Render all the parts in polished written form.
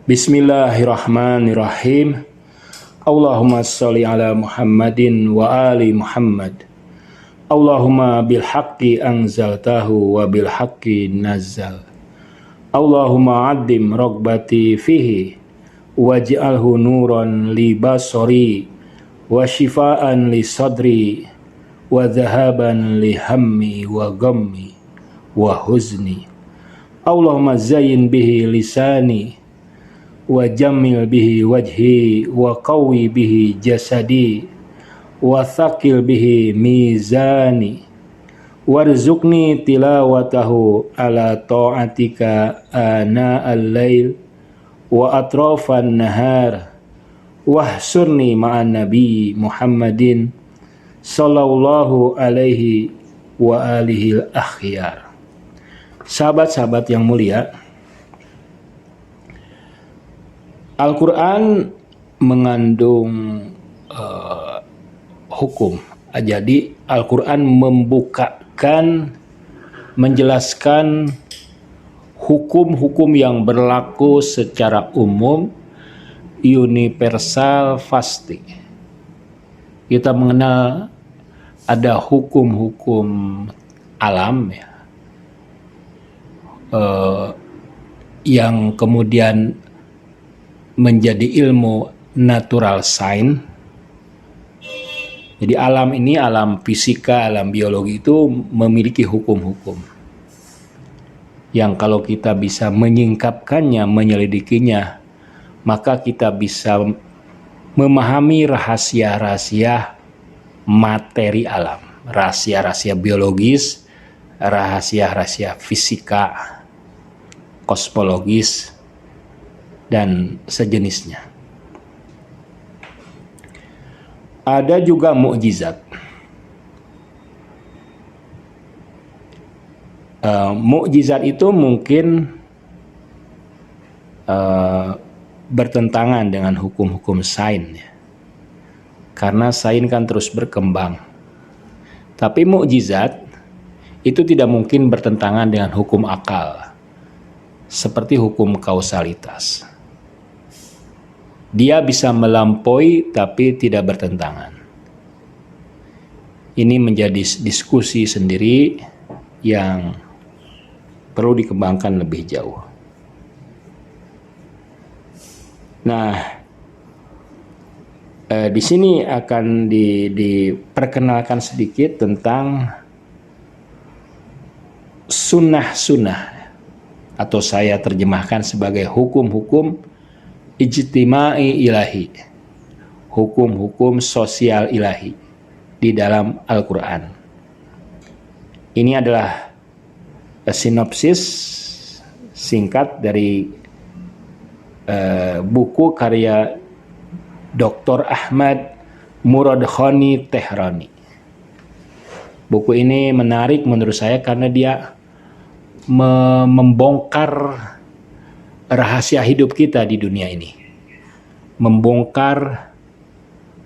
Bismillahirrahmanirrahim. Allahumma sholli ala Muhammadin wa ali Muhammad. Allahumma bil haqqi anzaltahu wa bil haqqi nazzal. Allahumma addim ragbati fihi waj'alhu nuran li basari wa shifaan li sadri wa dhahaban li hammi wa ghammi wa huzni. Allahumma zayyin bihi lisani wa jammil bihi wajhi wa qawi bihi jasadi wa thaqil bihi mizani warzuqni tilawatahu ala ta'atika ana al-lail wa atrafan nahar wahsurni ma'an nabi Muhammadin sallallahu alaihi wa alihi al-akhyar. Sahabat-sahabat yang mulia, Al-Quran mengandung hukum. Jadi Al-Quran membukakan, menjelaskan hukum-hukum yang berlaku secara umum, universal, pasti. Kita mengenal ada hukum-hukum alam ya, yang kemudian menjadi ilmu natural science. Jadi alam ini, alam fisika, alam biologi itu memiliki hukum-hukum yang kalau kita bisa menyingkapkannya, menyelidikinya, maka kita bisa memahami rahasia-rahasia materi alam, rahasia-rahasia biologis, rahasia-rahasia fisika, kosmologis, dan sejenisnya. Ada juga mukjizat. Mukjizat itu mungkin bertentangan dengan hukum-hukum sains, ya. Karena sains kan terus berkembang. Tapi mukjizat itu tidak mungkin bertentangan dengan hukum akal, seperti hukum kausalitas. Dia bisa melampaui tapi tidak bertentangan. Ini menjadi diskusi sendiri yang perlu dikembangkan lebih jauh. Nah, di sini akan diperkenalkan sedikit tentang sunnah-sunnah, atau saya terjemahkan sebagai hukum-hukum ijtimai ilahi, hukum-hukum sosial ilahi di dalam Al-Quran. Ini adalah sinopsis singkat dari buku karya Dr. Ahmad Muradkhani Tehrani. Buku ini menarik menurut saya karena dia membongkar rahasia hidup kita di dunia ini, membongkar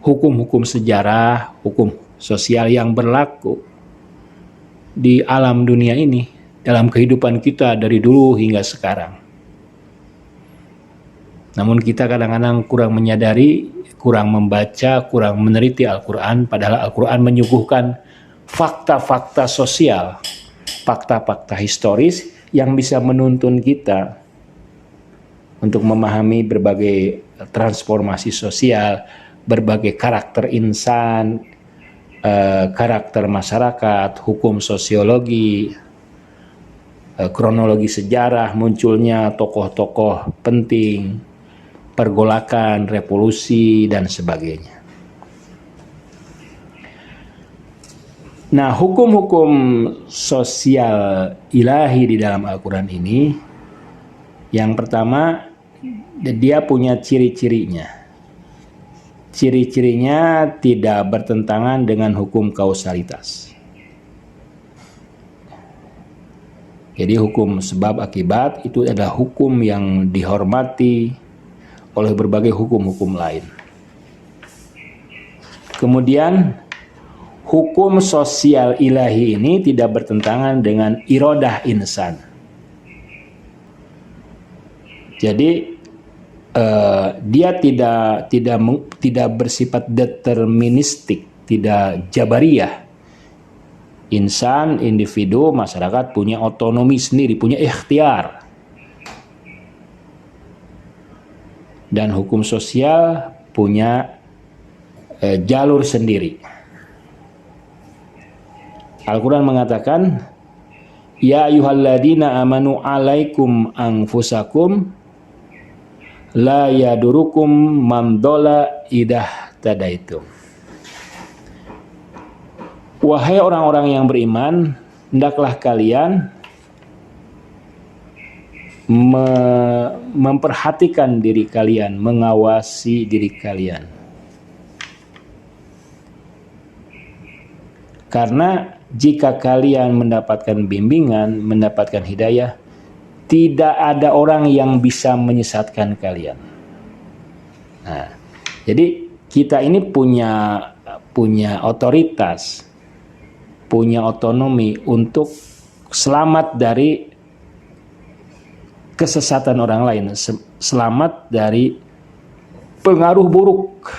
hukum-hukum sejarah, hukum sosial yang berlaku di alam dunia ini, dalam kehidupan kita dari dulu hingga sekarang. Namun kita kadang-kadang kurang menyadari, kurang membaca, kurang meneliti Al-Quran, padahal Al-Quran menyuguhkan fakta-fakta sosial, fakta-fakta historis yang bisa menuntun kita untuk memahami berbagai transformasi sosial, berbagai karakter insan, karakter masyarakat, hukum sosiologi, kronologi sejarah, munculnya tokoh-tokoh penting, pergolakan, revolusi, dan sebagainya. Nah, hukum-hukum sosial ilahi di dalam Al-Quran ini, yang pertama, dia punya ciri-cirinya. Ciri-cirinya tidak bertentangan dengan hukum kausalitas. Jadi hukum sebab akibat itu adalah hukum yang dihormati oleh berbagai hukum-hukum lain. Kemudian hukum sosial ilahi ini tidak bertentangan dengan iradah insan. Jadi dia tidak bersifat deterministik, tidak jabariyah. Insan, individu, masyarakat punya otonomi sendiri, punya ikhtiar. Dan hukum sosial punya jalur sendiri. Al-Quran mengatakan, ya ayyuhalladzina amanu alaikum anfusakum la yadurukum man dhalla idah tadaitum. Wahai orang-orang yang beriman, hendaklah kalian memperhatikan diri kalian, mengawasi diri kalian. Karena jika kalian mendapatkan bimbingan, mendapatkan hidayah, tidak ada orang yang bisa menyesatkan kalian. Nah, jadi kita ini punya otoritas, punya otonomi untuk selamat dari kesesatan orang lain, selamat dari pengaruh buruk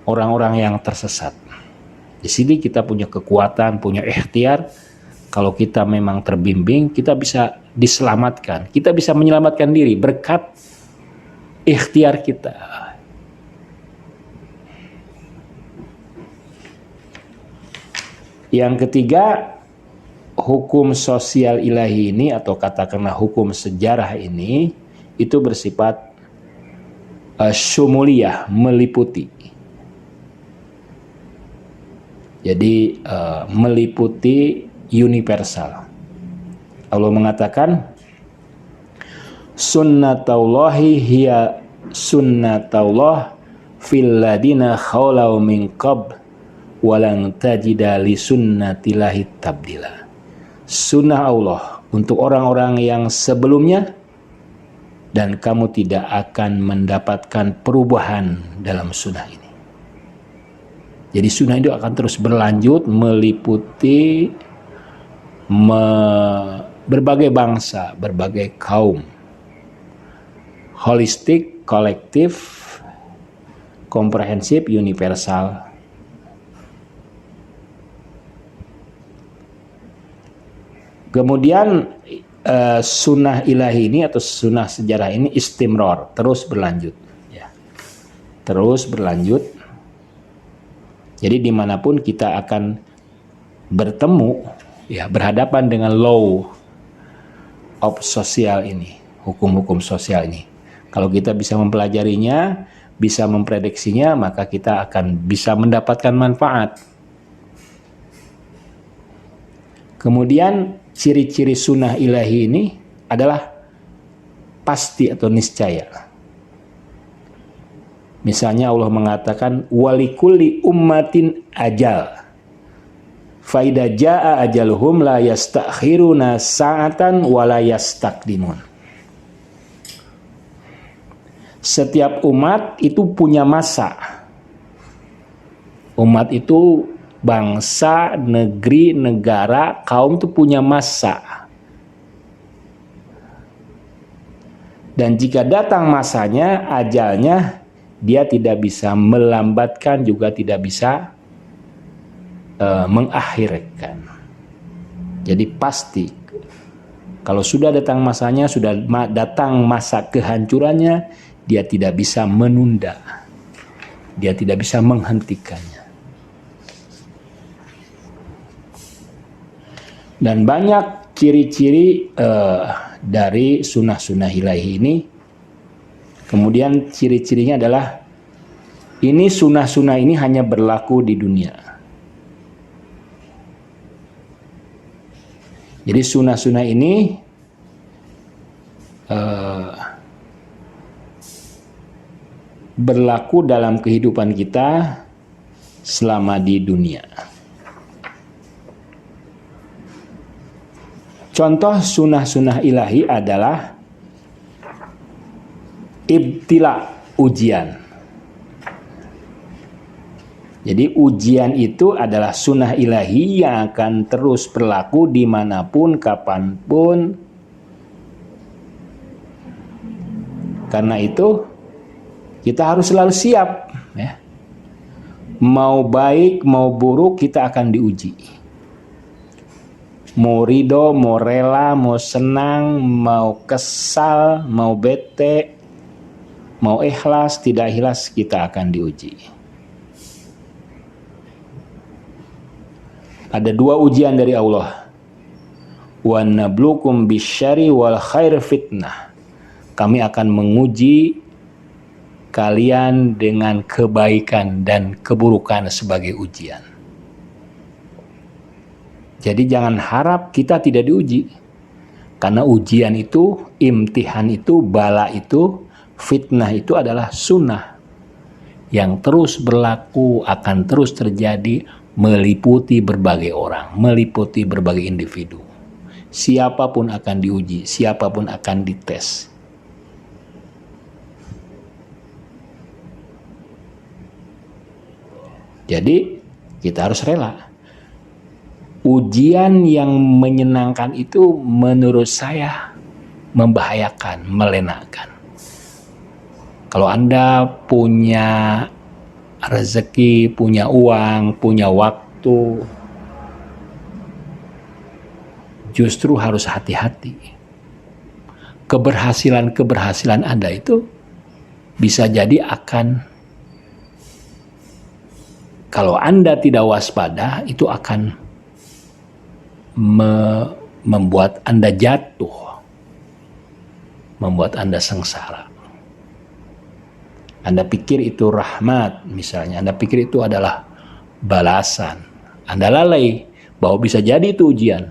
orang-orang yang tersesat. Di sini kita punya kekuatan, punya ikhtiar. Kalau kita memang terbimbing, kita bisa diselamatkan. Kita bisa menyelamatkan diri berkat ikhtiar kita. Yang ketiga, hukum sosial ilahi ini atau katakanlah hukum sejarah ini itu bersifat syumuliyah, meliputi. Jadi meliputi universal. Allah mengatakan sunnatullahi hiya sunnatullah fil ladina khalaw min qabl walang tajida li sunnatillahi tabdila. Sunnah Allah untuk orang-orang yang sebelumnya dan kamu tidak akan mendapatkan perubahan dalam sunnah ini. Jadi sunnah itu akan terus berlanjut meliputi berbagai bangsa, berbagai kaum, holistik, kolektif, komprehensif, universal. Kemudian sunnah ilahi ini atau sunnah sejarah ini istimror, terus berlanjut, ya. Terus berlanjut. Jadi dimanapun kita akan bertemu, ya, berhadapan dengan law of sosial ini, hukum-hukum sosial ini. Kalau kita bisa mempelajarinya, bisa memprediksinya, maka kita akan bisa mendapatkan manfaat. Kemudian ciri-ciri sunnah ilahi ini adalah pasti atau niscaya. Misalnya Allah mengatakan walikulli ummatin ajal. Faida jaa ajaluhum la yastakhiruna sa'atan wa la yastaqdimun. Setiap umat itu punya masa. Umat itu bangsa, negeri, negara, kaum itu punya masa. Dan jika datang masanya, ajalnya, dia tidak bisa melambatkan, juga tidak bisa mengakhirkan. Jadi pasti, kalau sudah datang masanya, sudah datang masa kehancurannya, dia tidak bisa menunda, dia tidak bisa menghentikannya. Dan banyak ciri-ciri dari sunnah-sunnah ilahi ini. Kemudian ciri-cirinya adalah ini sunnah-sunnah ini hanya berlaku di dunia. Jadi sunnah-sunnah ini berlaku dalam kehidupan kita selama di dunia. Contoh sunnah-sunnah ilahi adalah ibtila, ujian. Jadi ujian itu adalah sunnah ilahi yang akan terus berlaku dimanapun, kapanpun. Karena itu kita harus selalu siap, ya. Mau baik, mau buruk, kita akan diuji. Mau ridho, mau rela, mau senang, mau kesal, mau bete, mau ikhlas, tidak ikhlas, kita akan diuji. Ada dua ujian dari Allah. Wa nabluukum bisyarri wal khair fitnah. Kami akan menguji kalian dengan kebaikan dan keburukan sebagai ujian. Jadi jangan harap kita tidak diuji. Karena ujian itu, imtihan itu, bala itu, fitnah itu adalah sunnah yang terus berlaku, akan terus terjadi, meliputi berbagai orang, meliputi berbagai individu. Siapapun akan diuji, siapapun akan dites. Jadi kita harus rela. Ujian yang menyenangkan itu menurut saya membahayakan, melenakan. Kalau Anda punya rezeki, punya uang, punya waktu, justru harus hati-hati. Keberhasilan Anda itu bisa jadi akan, kalau Anda tidak waspada, itu akan membuat Anda jatuh, membuat Anda sengsara. Anda pikir itu rahmat, misalnya. Anda pikir itu adalah balasan. Anda lalai bahwa bisa jadi itu ujian.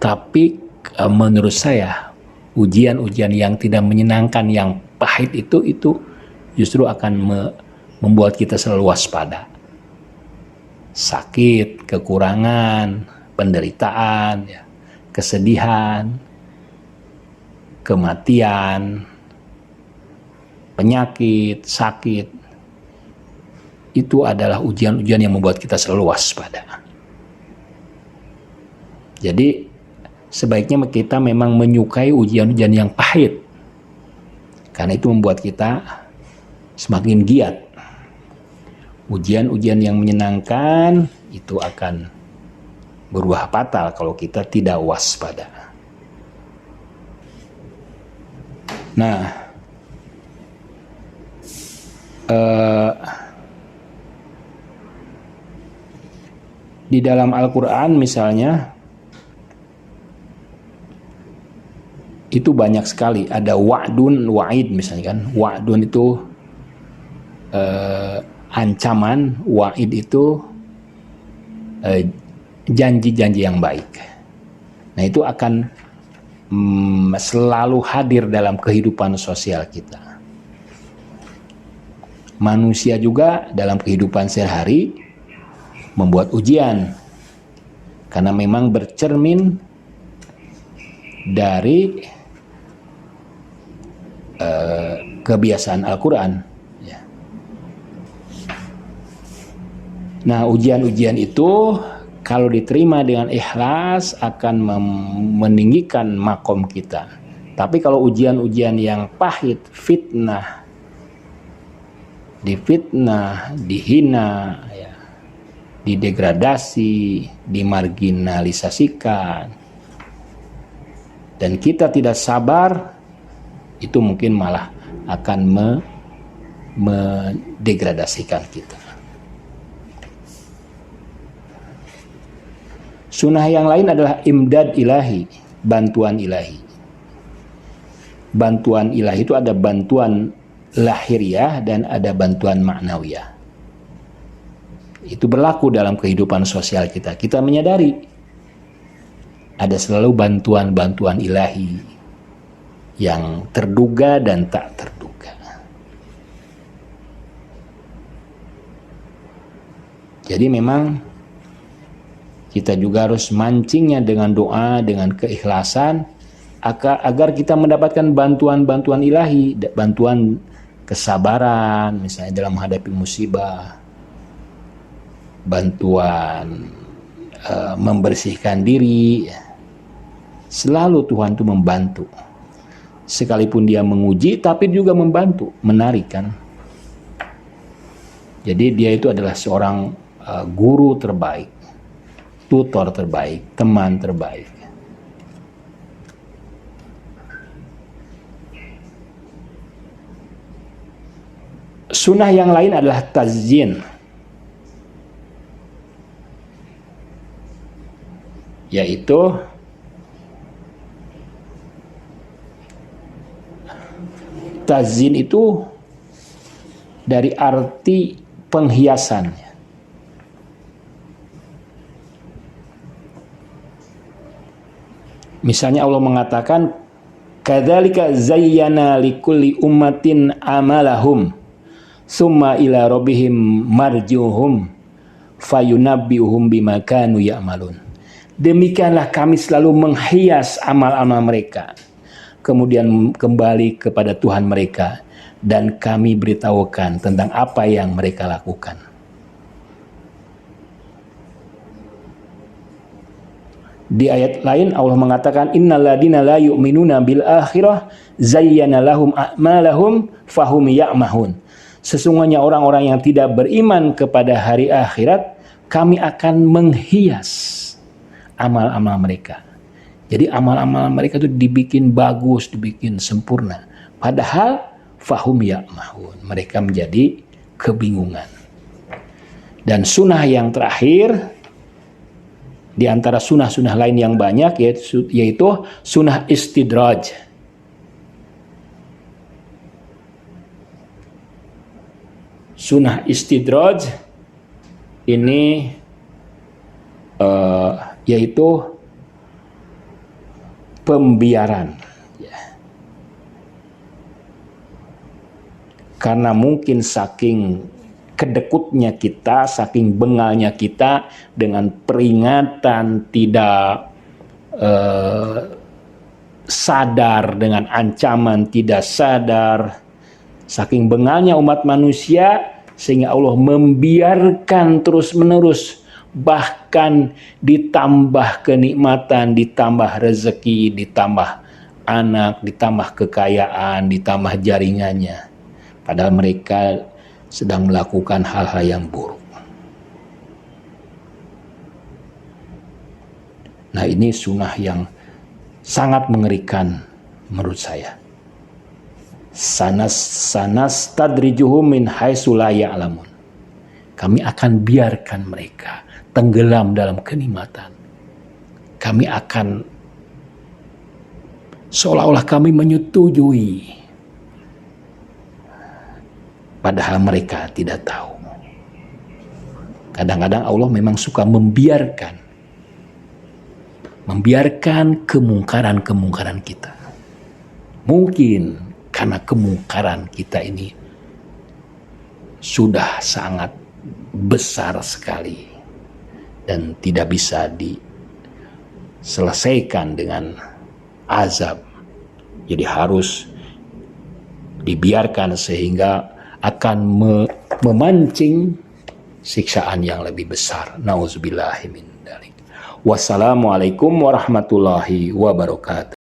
Tapi menurut saya, ujian-ujian yang tidak menyenangkan, yang pahit itu justru akan membuat kita selalu waspada. Sakit, kekurangan, penderitaan, ya, kesedihan, kematian, penyakit, sakit, itu adalah ujian-ujian yang membuat kita selalu waspada. Jadi sebaiknya kita memang menyukai ujian-ujian yang pahit, karena itu membuat kita semakin giat. Ujian-ujian yang menyenangkan itu akan berubah fatal kalau kita tidak waspada. Nah, di dalam Al-Quran misalnya, itu banyak sekali. Ada wa'dun, wa'id misalnya kan. Wa'dun itu ancaman, wa'id itu janji-janji yang baik. Nah, itu akan selalu hadir dalam kehidupan sosial kita. Manusia juga dalam kehidupan sehari-hari membuat ujian, karena memang bercermin dari kebiasaan Al-Quran. Ya. Nah, ujian-ujian itu kalau diterima dengan ikhlas akan meninggikan makom kita. Tapi kalau ujian-ujian yang pahit, fitnah, difitnah, dihina, ya, didegradasi, dimarginalisasikan, dan kita tidak sabar, itu mungkin malah akan mendegradasikan kita. Sunnah yang lain adalah imdad ilahi, bantuan ilahi. Bantuan ilahi itu ada bantuan lahiriah dan ada bantuan ma'nawiyah. Itu berlaku dalam kehidupan sosial kita. Kita menyadari ada selalu bantuan-bantuan ilahi yang terduga dan tak terduga. Jadi memang kita juga harus mancingnya dengan doa, dengan keikhlasan, agar kita mendapatkan bantuan-bantuan ilahi, bantuan kesabaran, misalnya dalam menghadapi musibah, bantuan membersihkan diri. Selalu Tuhan itu membantu. sekalipun dia menguji, tapi juga membantu, menarik kan. Jadi dia itu adalah seorang guru terbaik, tutor terbaik, teman terbaik. Sunnah yang lain adalah tazyin, yaitu tazyin itu dari arti penghiasan. Misalnya Allah mengatakan, kadzalika zayyana likulli ummatin amalahum summa ila rabbihim marji'uhum fayunabbi'uhum bima kanu ya'malun. Demikianlah kami selalu menghias amal-amal mereka, kemudian kembali kepada Tuhan mereka, dan kami beritahukan tentang apa yang mereka lakukan. Di ayat lain Allah mengatakan, innal ladina la yu'minuna bil akhirah zayyana lahum a'malahum fahum ya'mahun. Sesungguhnya orang-orang yang tidak beriman kepada hari akhirat, kami akan menghias amal-amal mereka. Jadi amal-amal mereka itu dibikin bagus, dibikin sempurna. Padahal fahum ya'mahun, mereka menjadi kebingungan. Dan sunnah yang terakhir, di antara sunnah-sunnah lain yang banyak, yaitu sunnah istidraj. Sunnah istidraj ini yaitu pembiaran. Karena mungkin saking kedekutnya kita, saking bengalnya kita dengan peringatan tidak sadar, dengan ancaman tidak sadar, saking bengalnya umat manusia, sehingga Allah membiarkan terus-menerus, bahkan ditambah kenikmatan, ditambah rezeki, ditambah anak, ditambah kekayaan, ditambah jaringannya. Padahal mereka sedang melakukan hal-hal yang buruk. Nah, ini sunnah yang sangat mengerikan menurut saya. Sanas tadrijuhum min haitsu la ya'lamun. Kami akan biarkan mereka tenggelam dalam kenikmatan. Kami akan seolah-olah kami menyetujui, padahal mereka tidak tahu. Kadang-kadang Allah memang suka membiarkan kemungkaran-kemungkaran kita. Mungkin karena kemungkaran kita ini sudah sangat besar sekali dan tidak bisa diselesaikan dengan azab. Jadi harus dibiarkan sehingga akan memancing siksaan yang lebih besar. Nauzubillahi min dzalik. Wassalamualaikum warahmatullahi wabarakatuh.